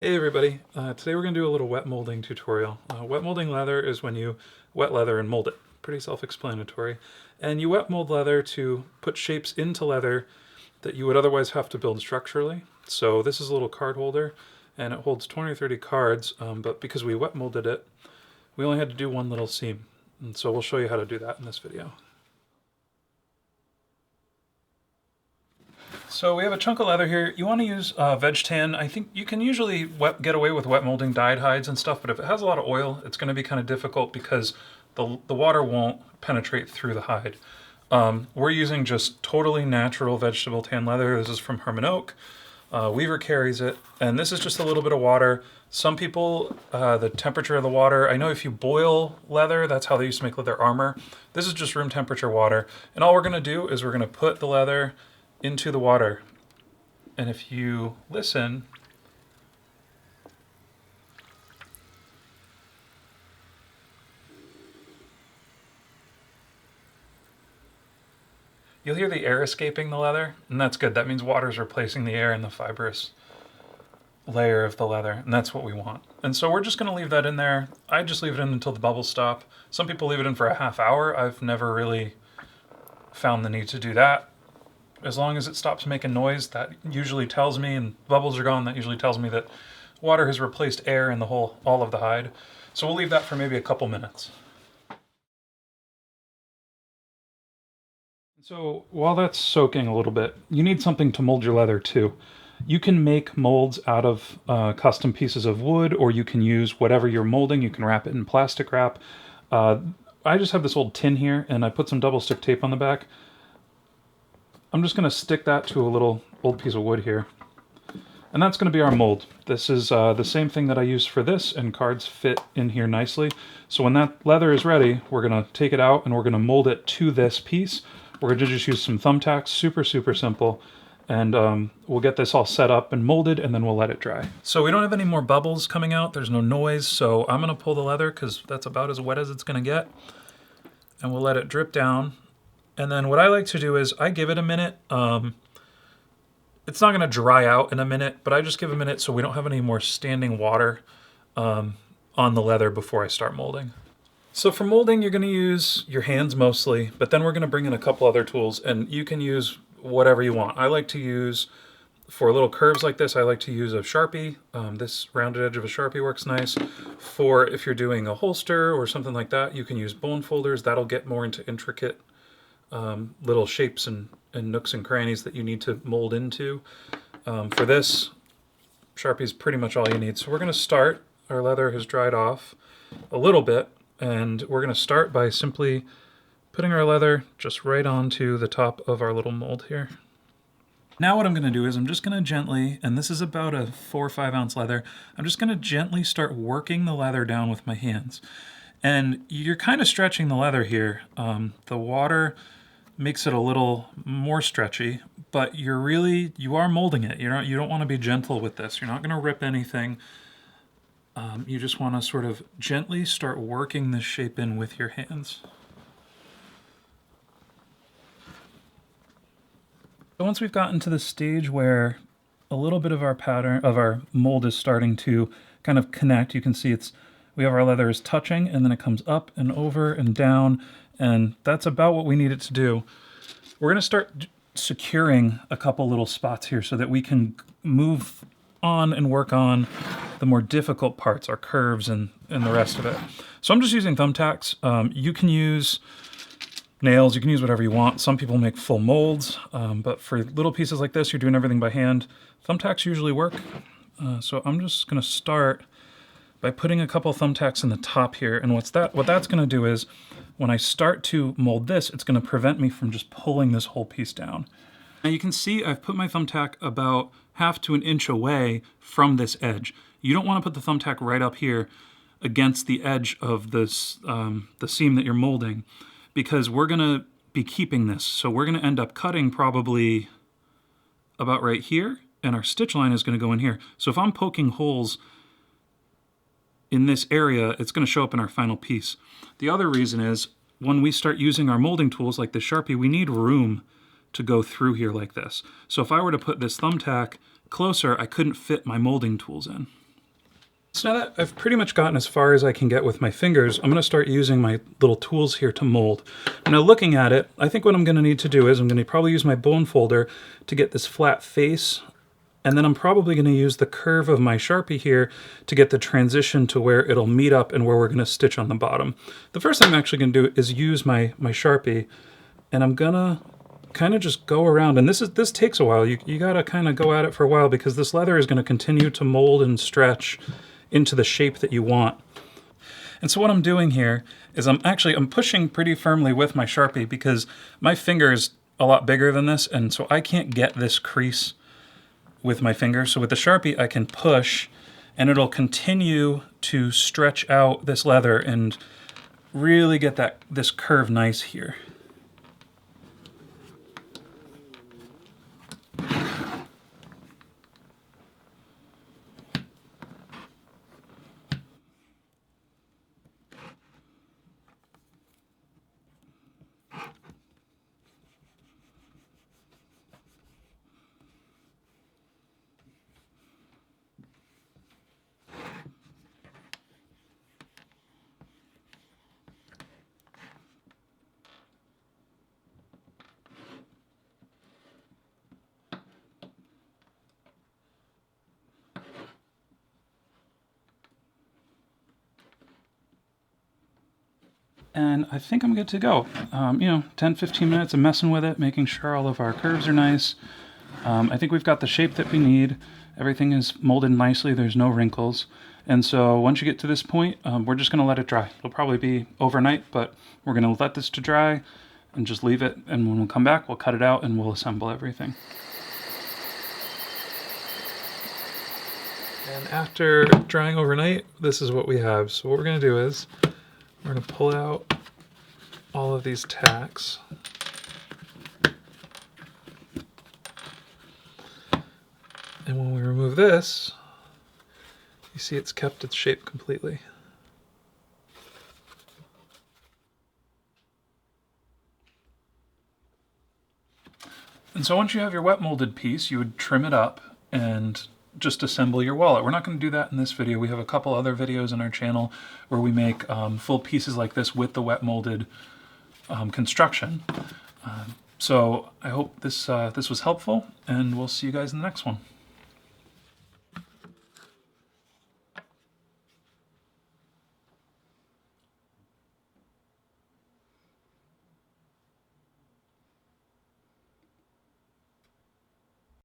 Hey everybody, today we're going to do a little wet molding tutorial. Wet molding leather is when you wet leather and mold it. Pretty self-explanatory. And you wet mold leather to put shapes into leather that you would otherwise have to build structurally. So this is a little card holder and it holds 20 or 30 cards, but because we wet molded it, we only had to do one little seam. And so we'll show you how to do that in this video. So we have a chunk of leather here. You want to use veg tan. I think you can usually get away with wet molding dyed hides and stuff, but if it has a lot of oil, it's going to be kind of difficult because the water won't penetrate through the hide. We're using just totally natural vegetable tan leather. This is from Herman Oak. Weaver carries it, and this is just a little bit of water. Some people, the temperature of the water, I know if you boil leather, that's how they used to make leather armor. This is just room temperature water, and all we're going to do is we're going to put the leather into the water. And if you listen, you'll hear the air escaping the leather, and that's good. That means water is replacing the air in the fibrous layer of the leather, and that's what we want. And so we're just going to leave that in there. I just leave it in until the bubbles stop. Some people leave it in for a half hour. I've never really found the need to do that. As long as it stops making noise, that usually tells me, and bubbles are gone, that usually tells me that water has replaced air in all of the hide. So we'll leave that for maybe a couple minutes. So while that's soaking a little bit, you need something to mold your leather too. You can make molds out of custom pieces of wood, or you can use whatever you're molding. You can wrap it in plastic wrap. I just have this old tin here, and I put some double stick tape on the back. I'm just going to stick that to a little old piece of wood here. And that's going to be our mold. This is the same thing that I use for this, and cards fit in here nicely. So when that leather is ready, we're going to take it out and we're going to mold it to this piece. We're going to just use some thumbtacks, super simple. And we'll get this all set up and molded, and then we'll let it dry. So we don't have any more bubbles coming out. There's no noise, so I'm going to pull the leather because that's about as wet as it's going to get. And we'll let it drip down. And then what I like to do is I give it a minute. It's not going to dry out in a minute, but I just give a minute so we don't have any more standing water on the leather before I start molding. So for molding, you're going to use your hands mostly, but then we're going to bring in a couple other tools, and you can use whatever you want. I like to use, for little curves like this, I like to use a Sharpie. This rounded edge of a Sharpie works nice. For if you're doing a holster or something like that, you can use bone folders. That'll get more into intricate little shapes and nooks and crannies that you need to mold into. For this, Sharpie is pretty much all you need. So we're going to start. Our leather has dried off a little bit, and we're going to start by simply putting our leather just right onto the top of our little mold here. Now what I'm going to do is I'm just going to gently, and this is about a 4 or 5 ounce leather, I'm just going to gently start working the leather down with my hands. And you're kind of stretching the leather here. The water makes it a little more stretchy, but you are molding it. You don't want to be gentle with this. You're not going to rip anything. You just want to sort of gently start working this shape in with your hands. So once we've gotten to the stage where a little bit of our pattern, of our mold is starting to kind of connect, you can see we have our leather is touching, and then it comes up and over and down, and that's about what we need it to do. We're going to start securing a couple little spots here so that we can move on and work on the more difficult parts, our curves and the rest of it. So I'm just using thumbtacks. You can use nails, you can use whatever you want. Some people make full molds, but for little pieces like this, you're doing everything by hand. Thumbtacks usually work. So I'm just going to start by putting a couple thumbtacks in the top here. And what that's going to do is, when I start to mold this, it's going to prevent me from just pulling this whole piece down. Now you can see I've put my thumbtack about 1/2 to 1 inch away from this edge. You don't want to put the thumbtack right up here against the edge of this, the seam that you're molding, because we're going to be keeping this. So we're going to end up cutting probably about right here, and our stitch line is going to go in here. So if I'm poking holes in this area, it's going to show up in our final piece. The other reason is, when we start using our molding tools like the Sharpie, we need room to go through here like this. So if I were to put this thumbtack closer, I couldn't fit my molding tools in. So now that I've pretty much gotten as far as I can get with my fingers, I'm going to start using my little tools here to mold. Now looking at it, I think what I'm going to need to do is I'm going to probably use my bone folder to get this flat face, and then I'm probably going to use the curve of my Sharpie here to get the transition to where it'll meet up and where we're going to stitch on the bottom. The first thing I'm actually going to do is use my Sharpie, and I'm going to kind of just go around, and this takes a while. You got to kind of go at it for a while because this leather is going to continue to mold and stretch into the shape that you want. And so what I'm doing here is I'm pushing pretty firmly with my Sharpie because my finger is a lot bigger than this, and so I can't get this crease with my finger. So with the Sharpie I can push and it'll continue to stretch out this leather and really get this curve nice here. And I think I'm good to go. 10-15 minutes of messing with it, making sure all of our curves are nice. I think we've got the shape that we need. Everything is molded nicely, there's no wrinkles. And so once you get to this point, we're just gonna let it dry. It'll probably be overnight, but we're gonna let this to dry and just leave it. And when we come back, we'll cut it out and we'll assemble everything. And after drying overnight, this is what we have. So what we're gonna do is, we're going to pull out all of these tacks. And when we remove this, you see it's kept its shape completely. And so once you have your wet molded piece, you would trim it up and just assemble your wallet. We're not going to do that in this video. We have a couple other videos on our channel where we make full pieces like this with the wet molded construction. So I hope this was helpful, and we'll see you guys in the next one.